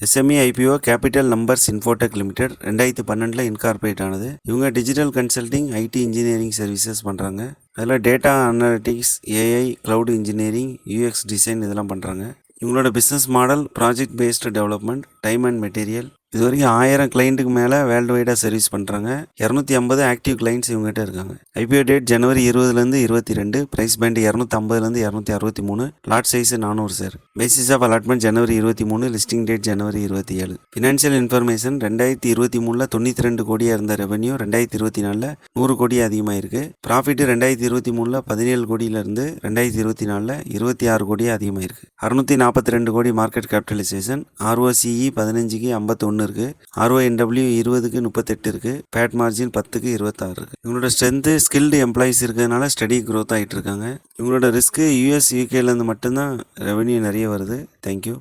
SME IPO capital numbers Infotech limited 2012 incorporate ஆனது. இவங்க digital consulting, IT engineering services பண்ணுறாங்க. அதில் data analytics, AI, cloud engineering, UX design இதெல்லாம் பண்ணுறாங்க. இவங்களோட business model project based development, time and material. இது வரைக்கும் 1000 கிளைண்ட்டுக்கு மேலே வேர்ல்டு வைடாக சர்வீஸ் பண்ணுறாங்க. 250 ஆக்டிவ் கிளைண்ட்ஸ் இவங்ககிட்ட இருக்காங்க. ஐபிஓ டேட் ஜனவரி 20 22. Price band 250 263. Lot size 400 share. Basis of allotment ஜனவரி 23. லிஸ்டிங் டேட் ஜனவரி 27. ஃபினான்ஷியல் இன்ஃபர்மேஷன் 2023 92 கோடியாக இருந்த ரெவன்யூ 2024 100 கோடி அதிகமாக இருக்குது. ப்ராஃபிட் 2023 17 கோடியிலிருந்து 2024 26 கோடியாக அதிகமாக இருக்குது. 642 கோடி மார்க்கெட் கேபிட்டலைசேஷன். ROCE 15க்கு 51 இருக்கு. RONW 20க்கு 38 இருக்கு. பேட் மார்ஜின் 10க்கு 26 இருக்கு. இவங்களோட ஸ்ட்ரென்த் ஸ்கில்டு எம்ப்ளாயிஸ் இருக்கிறதுனால ஸ்டடி க்ரோத் ஆகிட்டு இருக்காங்க. இவங்களோட ரிஸ்க் US UK இருந்து மட்டும்தான் ரெவன்யூ நிறைய வருது. தேங்க்யூ.